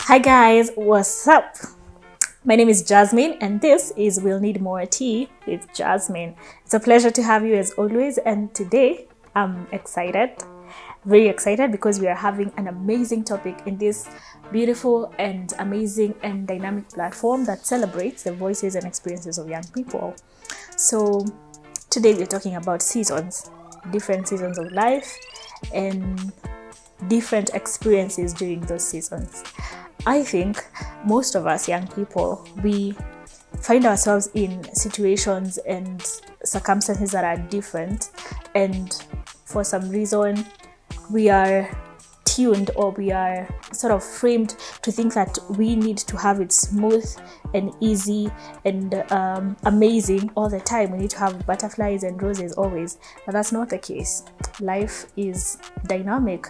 Hi guys, what's up? My name is Jasmine and this is We'll Need More Tea with Jasmine. It's a pleasure to have you as always, and today I'm excited, very excited, because we are having an amazing topic in this beautiful and amazing and dynamic platform that celebrates the voices and experiences of young people. So today we're talking about seasons, different seasons of life and different experiences during those seasons. I think most of us young people, we find ourselves in situations and circumstances that are different, and for some reason we are tuned, or we are sort of framed to think that we need to have it smooth and easy and amazing all the time. We need to have butterflies and roses always, but that's not the case. Life is dynamic.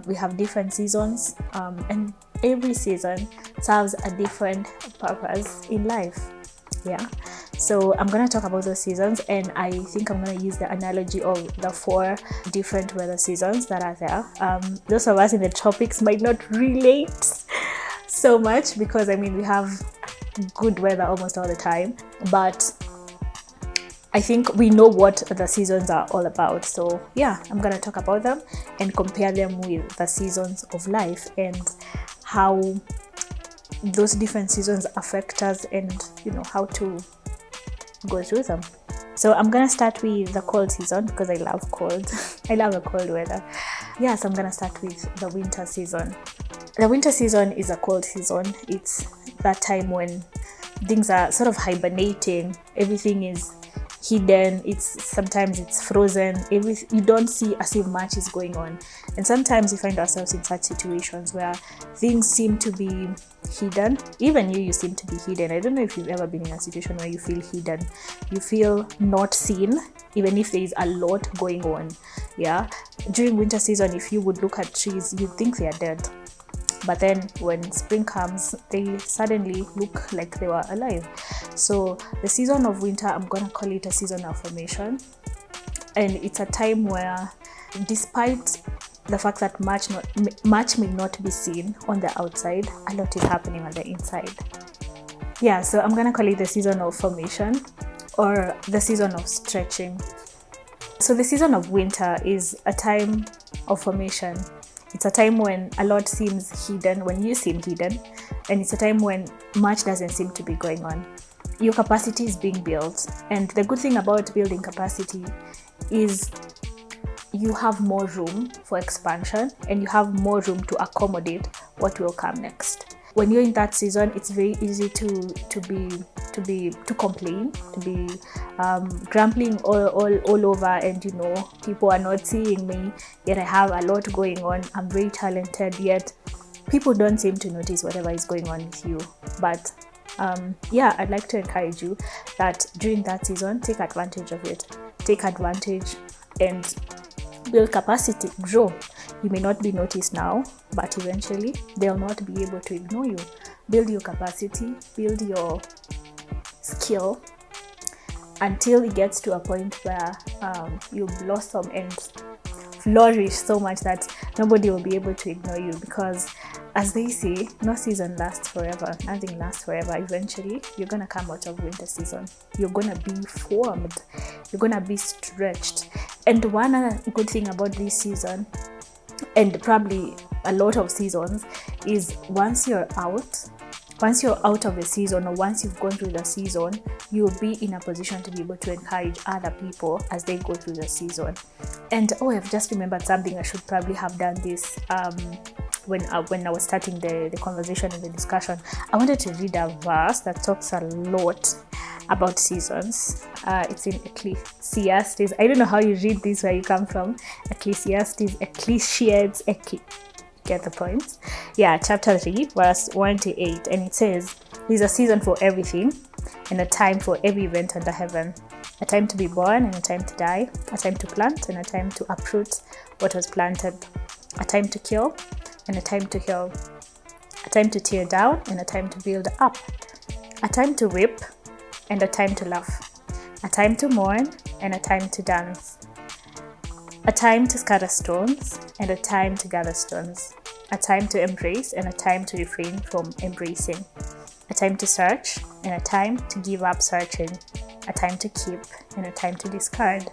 We have different seasons, and every season serves a different purpose in life. Yeah, so I'm gonna talk about those seasons, and I think I'm gonna use the analogy of the 4 different weather seasons that are there. Those of us in the tropics might not relate so much, because I mean we have good weather almost all the time, but I think we know what the seasons are all about. So yeah, I'm gonna talk about them and compare them with the seasons of life and how those different seasons affect us, and how to go through them. So I'm gonna start with the cold season because I love cold. I love the cold weather. Yeah, so I'm gonna start with the winter season. The winter season is a cold season. It's that time when things are sort of hibernating. Everything is hidden. Sometimes it's frozen. You don't see as if much is going on, and sometimes we find ourselves in such situations where things seem to be hidden. Even you seem to be hidden. I don't know if you've ever been in a situation where you feel hidden, you feel not seen, even if there is a lot going on. Yeah, during winter season, if you would look at trees, you'd think they are dead, but then when spring comes, they suddenly look like they were alive. So the season of winter, I'm gonna call it a season of formation, and it's a time where, despite the fact that much may not be seen on the outside, a lot is happening on the inside. Yeah, so I'm gonna call it the season of formation, or the season of stretching. So the season of winter is a time of formation. It's a time when a lot seems hidden, when you seem hidden, and it's a time when much doesn't seem to be going on. Your capacity is being built, and the good thing about building capacity is you have more room for expansion, and you have more room to accommodate what will come next. When you're in that season, it's very easy to complain, to be grumbling all over, and people are not seeing me, yet I have a lot going on. I'm very talented, yet people don't seem to notice whatever is going on with you. But yeah, I'd like to encourage you that during that season, take advantage of it. Take advantage and build capacity, grow. You may not be noticed now, but eventually they'll not be able to ignore you. Build your capacity, build your skill, until it gets to a point where you blossom and flourish so much that nobody will be able to ignore you. Because as they say, no season lasts forever, nothing lasts forever. Eventually you're gonna come out of winter season, you're gonna be formed, you're gonna be stretched. And one other good thing about this season, and probably a lot of seasons, is once you're out of the season, or once you've gone through the season, you'll be in a position to be able to encourage other people as they go through the season. And I've just remembered something. I should probably have done this when I was starting the conversation and the discussion. I wanted to read a verse that talks a lot about seasons. It's in Ecclesiastes. I don't know how you read this where you come from. Ecclesiastes, get the point? Yeah, chapter 3, verse 1-8, and it says, "There's a season for everything, and a time for every event under heaven. A time to be born and a time to die. A time to plant and a time to uproot what was planted. A time to kill and a time to heal. A time to tear down and a time to build up. A time to weep and a time to laugh. A time to mourn and a time to dance. A time to scatter stones and a time to gather stones. a time to embrace and a time to refrain from embracing, a time to search and a time to give up searching, a time to keep and a time to discard,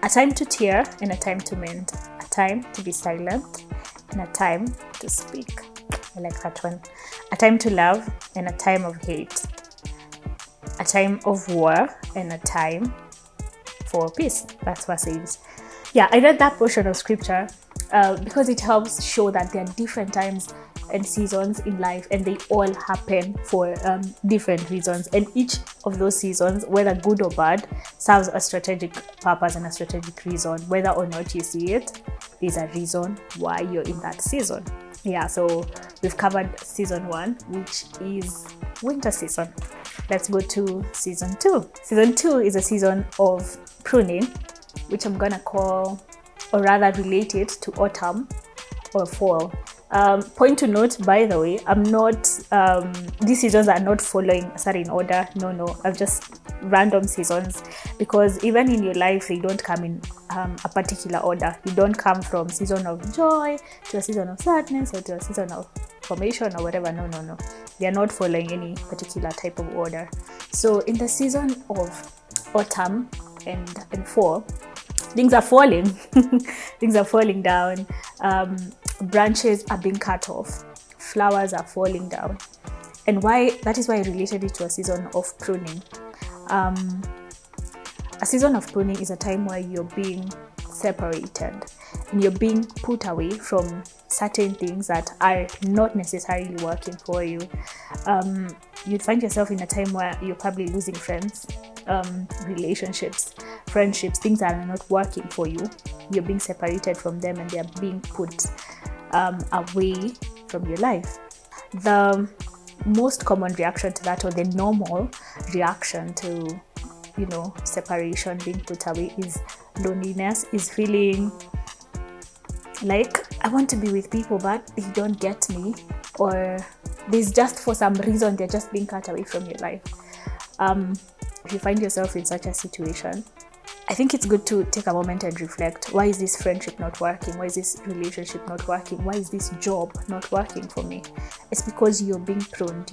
a time to tear and a time to mend, a time to be silent and a time to speak. I like that one. A time to love and a time of hate, a time of war and a time for peace. That's what it says. Yeah, I read that portion of scripture because it helps show that there are different times and seasons in life, and they all happen for different reasons, and each of those seasons, whether good or bad, serves a strategic purpose and a strategic reason. Whether or not you see it, there's a reason why you're in that season. Yeah, so we've covered season 1, which is winter season. Let's go to season 2. Season 2 is a season of pruning, which I'm gonna call, or rather relate it to autumn or fall. Point to note, by the way, I'm not, these seasons are not following a certain order. No, I've just random seasons, because even in your life, they don't come in a particular order. You don't come from season of joy to a season of sadness or to a season of formation or whatever. No. They are not following any particular type of order. So in the season of autumn and fall, things are falling. Things are falling down. Branches are being cut off. Flowers are falling down. And that is why I related it to a season of pruning. A season of pruning is a time where you're being separated and you're being put away from certain things that are not necessarily working for you. You'd find yourself in a time where you're probably losing friends, relationships, friendships, things that are not working for you. You're being separated from them and they're being put away from your life. The most common reaction to that, or the normal reaction to, separation, being put away, is loneliness, is feeling like I want to be with people but they don't get me, or there's just, for some reason, they're just being cut away from your life. If you find yourself in such a situation, I think it's good to take a moment and reflect. Why is this friendship not working? Why is this relationship not working? Why is this job not working for me? It's because you're being pruned.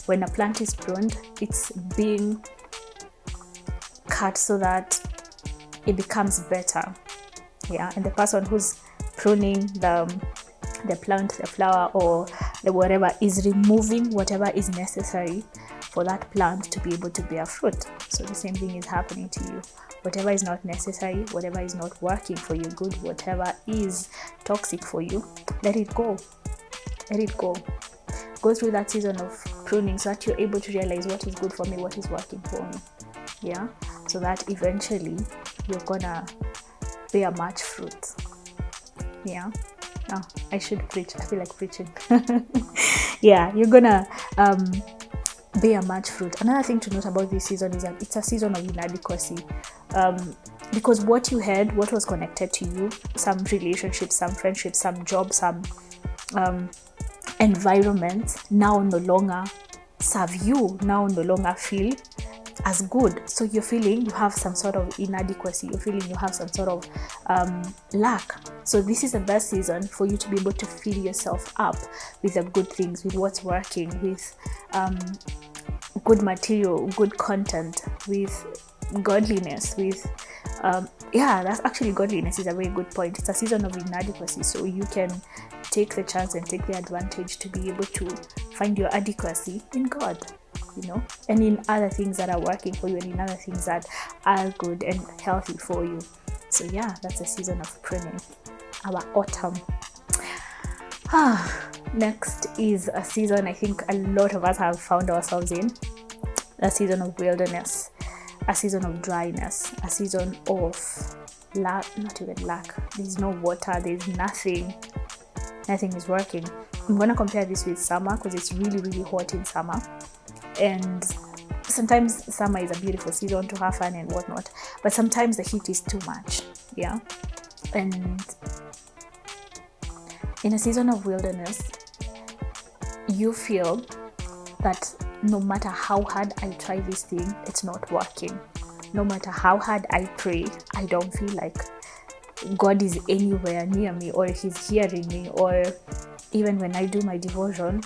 When a plant is pruned, it's being cut so that it becomes better. Yeah, and the person who's pruning the plant, the flower, or the whatever, is removing whatever is necessary for that plant to be able to bear fruit. So the same thing is happening to you. Whatever is not necessary, whatever is not working for you good, whatever is toxic for you, let it go. Let it go. Go through that season of pruning so that you're able to realize what is good for me, what is working for me. Yeah, so that eventually you're gonna bear much fruit. Yeah. Oh, I should preach. I feel like preaching. Yeah, you're gonna bear much fruit. Another thing to note about this season is that it's a season of inadequacy, because what you had, what was connected to you, some relationships, some friendships, some jobs, some environments, now no longer serve you, now no longer feel as good. So you're feeling you have some sort of inadequacy, you're feeling you have some sort of lack. So this is the best season for you to be able to fill yourself up with the good things, with what's working, with good material, good content, with godliness, with that's actually, godliness is a very good point. It's a season of inadequacy, so you can take the chance and take the advantage to be able to find your adequacy in God, and in other things that are working for you, and in other things that are good and healthy for you. So yeah, that's a season of pruning, our autumn. Next is a season I think a lot of us have found ourselves in, a season of wilderness, a season of dryness, a season of not even lack. There's no water, there's nothing is working. I'm gonna compare this with summer, because it's really, really hot in summer, and sometimes summer is a beautiful season to have fun and whatnot, but sometimes the heat is too much. Yeah, and in a season of wilderness, you feel that no matter how hard I try this thing, it's not working. No matter how hard I pray, I don't feel like God is anywhere near me, or he's hearing me, or even when I do my devotion,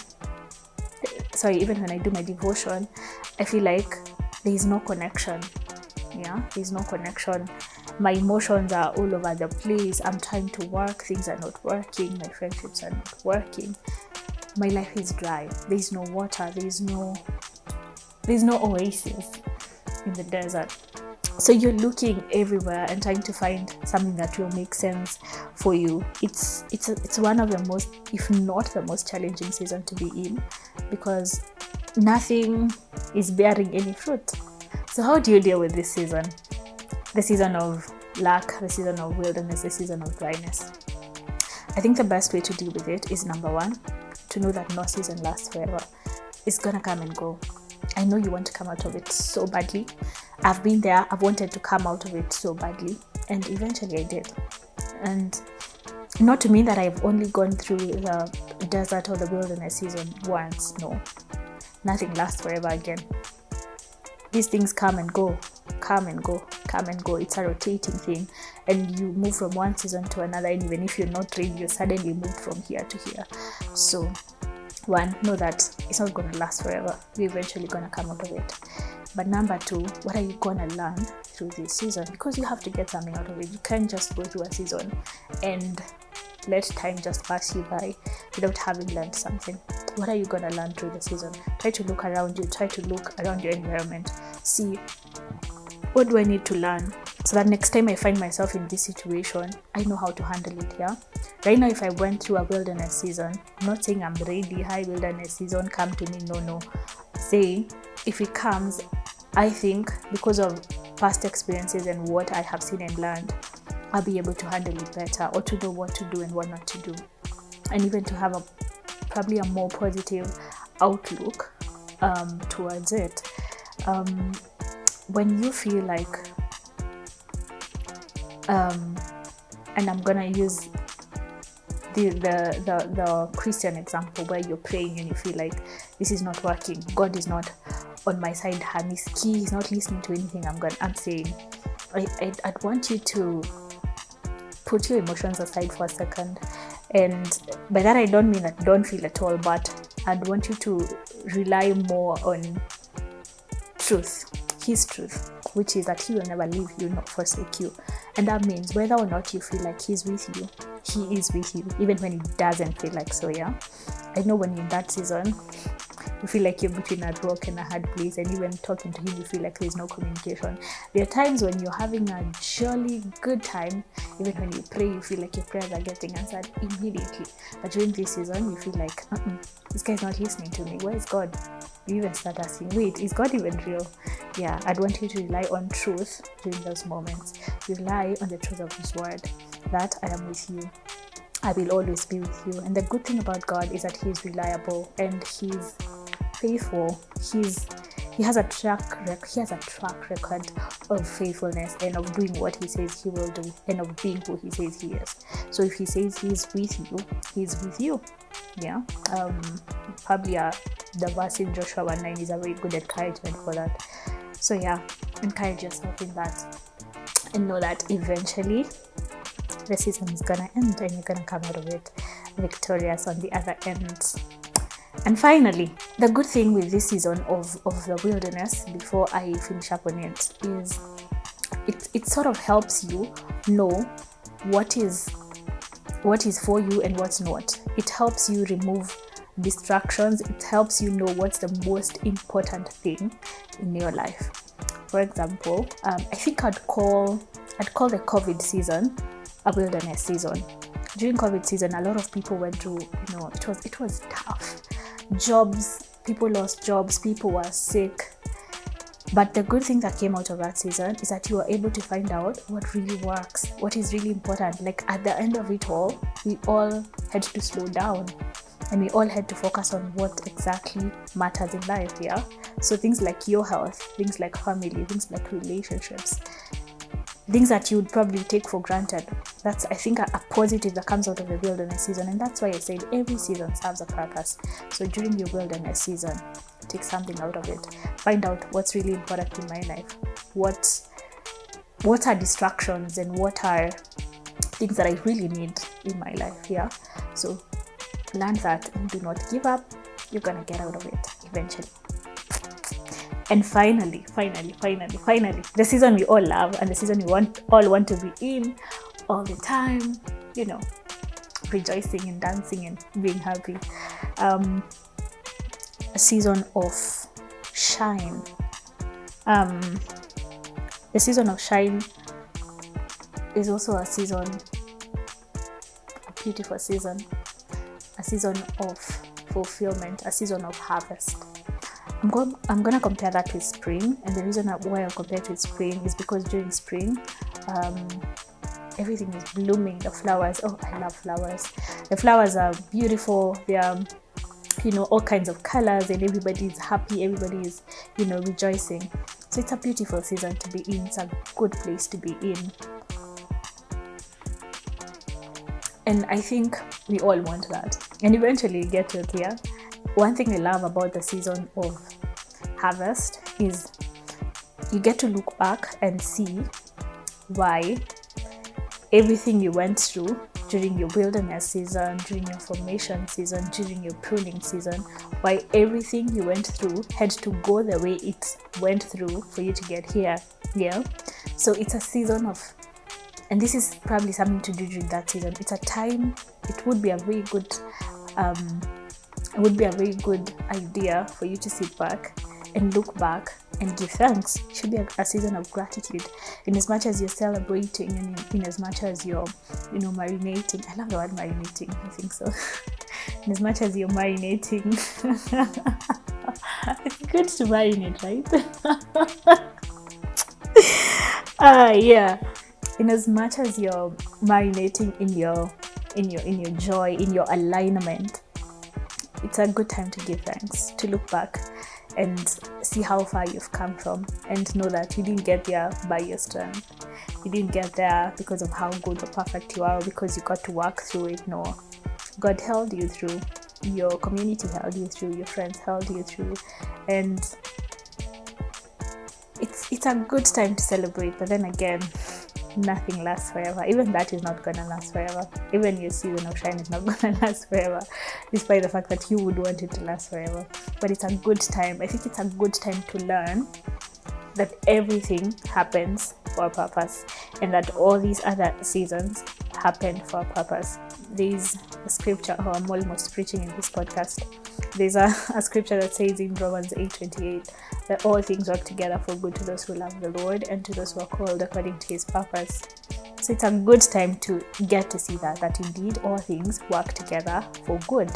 I feel like there is no connection. There's no connection. My emotions are all over the place. I'm trying to work, things are not working, my friendships are not working, my life is dry, there's no water, there's no oasis in the desert. So you're looking everywhere and trying to find something that will make sense for you. It's one of the most, if not the most challenging season to be in, because nothing is bearing any fruit. So how do you deal with this season? The season of lack, the season of wilderness, the season of dryness. I think the best way to deal with it is, number one, to know that no season lasts forever. It's gonna come and go. I know you want to come out of it so badly. I've been there. I've wanted to come out of it so badly, and eventually I did. And not to mean that I've only gone through the desert or the wilderness season once. No, nothing lasts forever again. These things come and go, come and go, come and go. It's a rotating thing, and you move from one season to another, and even if you're not ready, you're suddenly moved from here to here. So one, know that it's not going to last forever. You're eventually going to come out of it. But number two, what are you going to learn through this season? Because you have to get something out of it. You can't just go through a season and let time just pass you by without having learned something. What are you going to learn through the season? Try to look around you. Try to look around your environment. See, what do I need to learn so that next time I find myself in this situation, I know how to handle it. Right now, if I went through a wilderness season, I'm not saying I'm ready, hi wilderness season, come to me. No. Saying if it comes, I think because of past experiences and what I have seen and learned, I'll be able to handle it better, or to know what to do and what not to do, and even to have probably a more positive outlook towards it. When you feel like, and I'm gonna use the Christian example, where you're praying and you feel like this is not working, God is not on my side, he's not listening to anything I'm saying. I'd want you to put your emotions aside for a second, and by that I don't mean that don't feel at all, but I'd want you to rely more on truth, his truth, which is that he will never leave you nor forsake you. And that means whether or not you feel like he's with you, he is with you, even when it doesn't feel like so. I know when you're in that season, you feel like you're between a rock and a hard place, and even talking to him, you feel like there's no communication. There are times when you're having a jolly good time, even when you pray, you feel like your prayers are getting answered immediately. But during this season, you feel like, this guy's not listening to me. Where is God? You even start asking, wait, is God even real? I'd want you to rely on truth during those moments. Rely on the truth of his word, that I am with you, I will always be with you. And the good thing about God is that he's reliable and he's faithful. He has a track record of faithfulness and of doing what he says he will do and of being who he says he is. So if he says he's with you, he's with you. Probably the verse in Joshua 1:9 is a very good encouragement for that. So encourage yourself in that, and know that eventually the season is gonna end and you're gonna come out of it victorious on the other end. And finally, the good thing with this season of the wilderness, before I finish up on it, is it sort of helps you know what is for you and what's not. It helps you remove distractions. It helps you know what's the most important thing in your life. For example, I think I'd call the COVID season a wilderness season. During COVID season, a lot of people went through, it was tough. People lost jobs, people were sick. But the good thing that came out of that season is that you were able to find out what really works, what is really important. Like at the end of it all, we all had to slow down and we all had to focus on what exactly matters in life. So things like your health, things like family, things like relationships, things that you would probably take for granted. That's, I think, a positive that comes out of the wilderness season. And that's why I said every season serves a purpose. So during your wilderness season, take something out of it. Find out what's really important in my life. What are distractions and what are things that I really need in my life. Yeah, so learn that and do not give up. You're gonna get out of it eventually. And finally, the season we all love and the season we all want to be in all the time, you know, rejoicing and dancing and being happy. A season of shine. The season of shine is also a season, a beautiful season, a season of fulfillment, a season of harvest. I'm gonna compare that with spring, and the reason why I compare it with spring is because during spring, everything is blooming. The flowers, oh, I love flowers. The flowers are beautiful. They are, you know, all kinds of colors, and everybody is happy. Everybody is, you know, rejoicing. So it's a beautiful season to be in. It's a good place to be in. And I think we all want that, and eventually get to it. Yeah. One thing I love about the season of harvest is you get to look back and see why everything you went through during your wilderness season, during your formation season, during your pruning season, why everything you went through had to go the way it went through for you to get here. Yeah. So it's a season of, and this is probably something to do during that season. It's a time, it would be a very good idea for you to sit back and look back and give thanks. It should be a season of gratitude, in as much as you're celebrating and in as much as you're, you know, marinating. I love the word marinating. I think so. In as much as you're marinating, it's good to marinate, right? Yeah. In as much as you're marinating in your joy, in your alignment, it's a good time to give thanks, to look back and see how far you've come from, and know that you didn't get there by your strength. You didn't get there because of how good or perfect you are, or because you got to work through it. No, God held you through, your community held you through, your friends held you through, and it's a good time to celebrate. But then again, nothing lasts forever. Even that is not gonna last forever. Even your season of shine is not gonna last forever, despite the fact that you would want it to last forever. But it's a good time. I think it's a good time to learn that everything happens for a purpose, and that all these other seasons happened for a purpose. There's a scripture, I'm almost preaching in this podcast. There's a scripture that says in Romans 8:28 that all things work together for good to those who love the Lord and to those who are called according to his purpose. So it's a good time to get to see that indeed all things work together for good,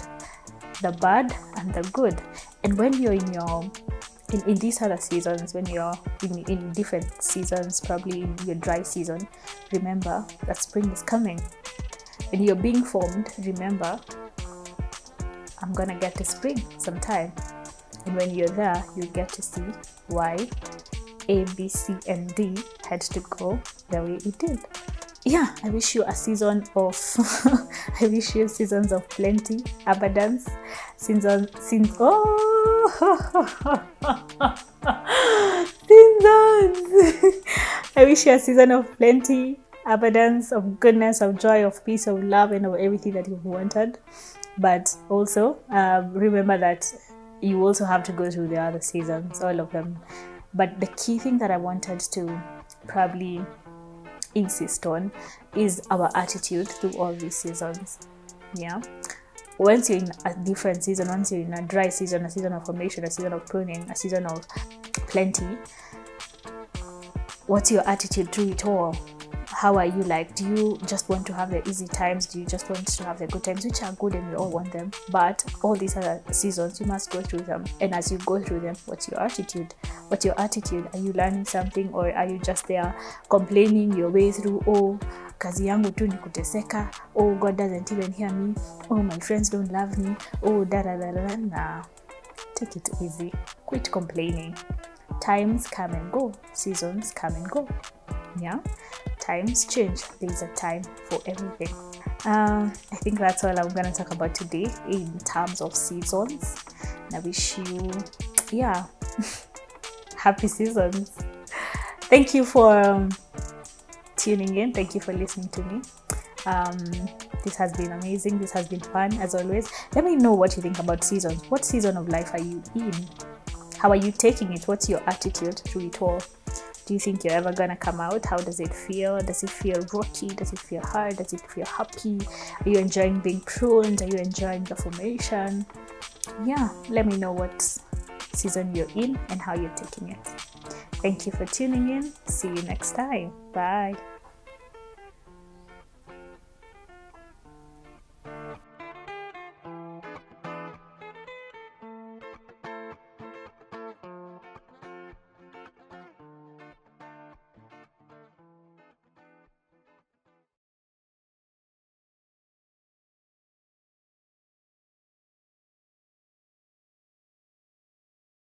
the bad and the good. And when you're in these other seasons, when you're in different seasons, probably in your dry season, remember that spring is coming. When you're being formed, remember, I'm gonna get to spring sometime. And when you're there, you get to see why A, B, C, and D had to go the way it did. Yeah, I wish you a season of I wish you seasons of plenty, abundance, seasons. I wish you a season of plenty, abundance, of goodness, of joy, of peace, of love, and of everything that you've wanted. But also remember that you also have to go through the other seasons, all of them. But the key thing that I wanted to probably insist on is our attitude through all these seasons. Yeah. Once you're in a different season, once you're in a dry season, a season of formation, a season of pruning, a season of plenty, what's your attitude through it all? How are you like? Do you just want to have the easy times? Do you just want to have the good times, which are good and we all want them? But all these other seasons, you must go through them. And as you go through them, what's your attitude? What's your attitude? Are you learning something, or are you just there complaining your way through? Oh, kazi yangu tu ni kuteseka. Oh, God doesn't even hear me. Oh, my friends don't love me. Oh, da da da da. Nah, take it easy. Quit complaining. Times come and go. Seasons come and go. Yeah, times change. There's a time for everything. I think that's all I'm gonna talk about today in terms of seasons. And I wish you, happy seasons. Thank you for tuning in. Thank you for listening to me. This has been amazing. This has been fun as always. Let me know what you think about seasons. What season of life are you in? How are you taking it? What's your attitude through it all? Do you think you're ever gonna come out? How does it feel? Does it feel rocky? Does it feel hard? Does it feel happy? Are you enjoying being pruned? Are you enjoying the formation? Yeah, let me know what season you're in and how you're taking it. Thank you for tuning in. See you next time. Bye.